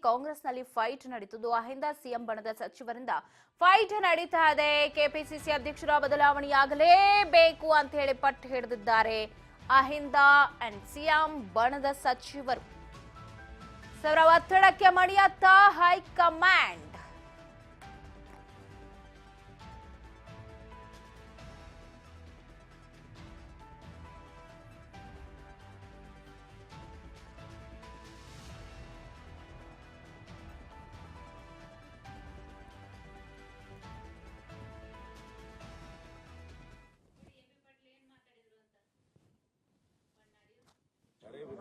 ಕಾಂಗ್ರೆಸ್ನಲ್ಲಿ fight ನಡೀತಿದ್ದು Ahinda CM ಬಣದ ಸಚಿವರಿಂದ ಫೈಟ್ ನಡೀತಾ ಇದೆ. ಕೆಪಿಸಿಸಿ ಅಧ್ಯಕ್ಷರ ಬದಲಾವಣೆಯಾಗಲೇಬೇಕು ಅಂತ ಹೇಳಿ ಪಟ್ಟು ಹಿಡಿದಿದ್ದಾರೆ ಅಹಿಂದ ಅಂಡ್ ಸಿಎಂ ಬಣದ ಸಚಿವರು. ಅವರ ಒತ್ತಡಕ್ಕೆ ಮಣಿಯತ್ತ ಹೈಕಮಾಂಡ್.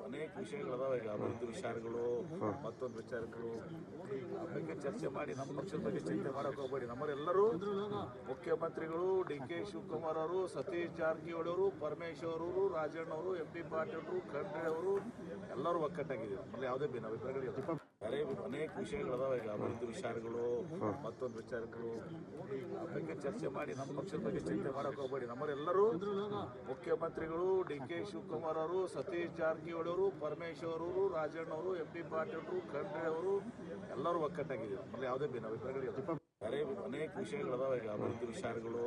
ಅನೇಕ ವಿಷಯಗಳದಾವ. ಈಗ ಅಭಿವೃದ್ಧಿ ವಿಚಾರಗಳು, ಮತ್ತೊಂದು ವಿಚಾರಗಳು ಬಗ್ಗೆ ಚರ್ಚೆ ಮಾಡಿ ನಮ್ಮ ಪಕ್ಷದ ಬಗ್ಗೆ ಚಿಂತೆ ಮಾಡಕ್ ಹೋಗ್ಬೇಡಿ. ನಮ್ಮರೆಲ್ಲರೂ ಮುಖ್ಯಮಂತ್ರಿಗಳು ಡಿ.ಕೆ. ಶಿವಕುಮಾರ್ ಅವರು, ಸತೀಶ್ ಜಾರಕಿಹೊಳಿ ಅವರು, ಪರಮೇಶ್ವರ್ ಅವರು, ರಾಜಣ್ಣ ಅವರು, ಎಂ.ಪಿ. ಪಾಟೀಲ್ ಅವರು, ಖಂಡ್ರೆ ಅವರು ಎಲ್ಲರೂ ಒಕ್ಕಟ್ಟಾಗಿದ್ದೀವಿ. ನಮ್ಮಲ್ಲಿ ಯಾವುದೇ ಭಿನ್ನಾಭಿಪ್ರಾಯಗಳಿಲ್ಲ. ಅನೇಕ ವಿಷಯಗಳದಾವ. ಈಗ ಅಭಿವೃದ್ಧಿ ವಿಚಾರಗಳು, ಮತ್ತೊಂದು ವಿಚಾರಗಳು ಬಗ್ಗೆ ಚರ್ಚೆ ಮಾಡಿ ನಮ್ಮ ಪಕ್ಷದ ಬಗ್ಗೆ ಚಿಂತೆ ಮಾಡಕ್ ಹೋಗ್ಬೇಡಿ. ನಮ್ಮರೆಲ್ಲರೂ ಮುಖ್ಯಮಂತ್ರಿಗಳು ಡಿ.ಕೆ. ಶಿವಕುಮಾರ್ ಅವರು, ಸತೀಶ್ ಜಾರಕಿಹೊಳಿ ಅವರು, ಪರಮೇಶ್ವರ್ ಅವರು, ರಾಜಣ್ಣ ಅವರು, ಎಂ.ಪಿ. ಪಾಟೀಲ್ ಅವರು, ಖಂಡ್ರೆ ಅವರು ಎಲ್ಲರೂ ಒಕ್ಕಟ್ಟಾಗಿದ್ದೀವಿ. ನಮ್ಮಲ್ಲಿ ಯಾವುದೇ ಭಿನ್ನಾಭಿಪ್ರಾಯಗಳಿಲ್ಲ. ಅನೇಕ ವಿಷಯಗಳದಾವ. ಈಗ ಅಭಿವೃದ್ಧಿ ವಿಚಾರಗಳು,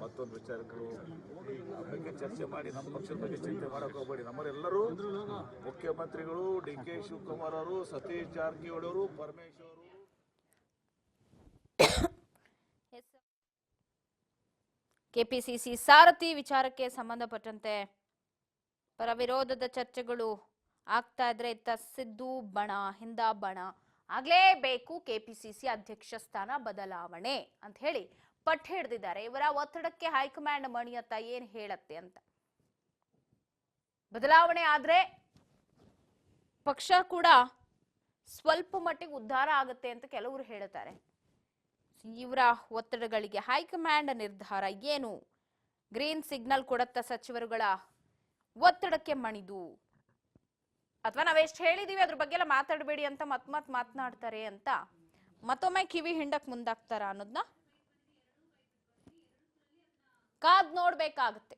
ಮತ್ತೊಂದು ವಿಚಾರಗಳು ಬಗ್ಗೆ ಚರ್ಚೆ ಮಾಡಿ ನಮ್ಮ ಪಕ್ಷದ ಬಗ್ಗೆ ಚಿಂತೆ ಮಾಡಕ್ ಹೋಗ್ಬೇಡಿ. ನಮ್ಮರೆಲ್ಲರೂ ಮುಖ್ಯಮಂತ್ರಿಗಳು ಡಿ.ಕೆ. ಶಿವಕುಮಾರ್ ಅವರು, ಸತೀಶ್ ಜಾರಕಿಹೊಳಿ ಅವರು, ಪರಮೇಶ್ವರ್ ಅವರು. ಕೆಪಿಸಿಸಿ ಸಾರಥಿ ವಿಚಾರಕ್ಕೆ ಸಂಬಂಧಪಟ್ಟಂತೆ ಪರ ವಿರೋಧದ ಚರ್ಚೆಗಳು ಆಗ್ತಾ ಇದ್ರೆ ಇತ್ತ ಸಿದ್ದು ಬಣ, ಹಿಂದ ಬಣ ಆಗ್ಲೇಬೇಕು ಕೆಪಿಸಿಸಿ ಅಧ್ಯಕ್ಷ ಸ್ಥಾನ ಬದಲಾವಣೆ ಅಂತ ಹೇಳಿ ಪಟ್ಟು ಹಿಡಿದಿದ್ದಾರೆ. ಇವರ ಒತ್ತಡಕ್ಕೆ ಹೈಕಮಾಂಡ್ ಮಣಿಯತ್ತ ಏನ್ ಹೇಳತ್ತೆ ಅಂತ. ಬದಲಾವಣೆ ಆದ್ರೆ ಪಕ್ಷ ಕೂಡ ಸ್ವಲ್ಪ ಮಟ್ಟಿಗೆ ಉದ್ಧಾರ ಆಗುತ್ತೆ ಅಂತ ಕೆಲವರು ಹೇಳ್ತಾರೆ. ಇವರ ಒತ್ತಡಗಳಿಗೆ ಹೈಕಮಾಂಡ್ ನಿರ್ಧಾರ ಏನು? ಗ್ರೀನ್ ಸಿಗ್ನಲ್ ಕೊಡತ್ತ ಸಚಿವರುಗಳ ಒತ್ತಡಕ್ಕೆ ಮಣಿದು, ಅಥವಾ ನಾವೆಷ್ಟು ಹೇಳಿದೀವಿ ಅದ್ರ ಬಗ್ಗೆ ಎಲ್ಲ ಮಾತಾಡಬೇಡಿ ಅಂತ ಮತ್ ಮಾತನಾಡ್ತಾರೆ ಅಂತ ಮತ್ತೊಮ್ಮೆ ಕಿವಿ ಹಿಂಡಕ್ ಮುಂದಾಗ್ತಾರ ಅನ್ನೋದನ್ನ ಕಾದ್ ನೋಡ್ಬೇಕಾಗತ್ತೆ.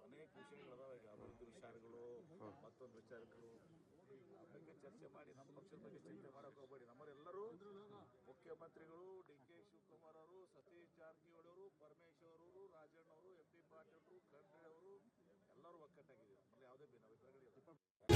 ಅನೇಕ ವಿಷಯಗಳದಾವ. ಈಗ ಅಭಿವೃದ್ಧಿ ವಿಚಾರಗಳು, ಮತ್ತೊಂದು ವಿಚಾರಗಳು ಬಗ್ಗೆ ಚರ್ಚೆ ಮಾಡಿ ನಮ್ಮ ಪಕ್ಷದ ಬಗ್ಗೆ ಚಿಂತೆ ಮಾಡಕ್ ಹೋಗ್ಬೇಡಿ. ನಮ್ಮರೆಲ್ಲರೂ ಮುಖ್ಯಮಂತ್ರಿಗಳು ಡಿ.ಕೆ. ಶಿವಕುಮಾರ್ ಅವರು, ಸತೀಶ್ ಜಾರಕಿಹೊಳಿ ಅವರು, ಪರಮೇಶ್ವರ್ ಅವರು, ರಾಜಣ್ಣ ಅವರು, ಎಂ.ಪಿ. ಪಾಟೀಲ್ ಅವರು, ಖಂಡ್ರೆ ಅವರು ಎಲ್ಲರೂ ಒಕ್ಕಟ್ಟಾಗಿದ್ದೀವಿ. ನಮ್ಮಲ್ಲಿ ಯಾವುದೇ ಭಿನ್ನಾಭಿಪ್ರಾಯಗಳಿಲ್ಲ.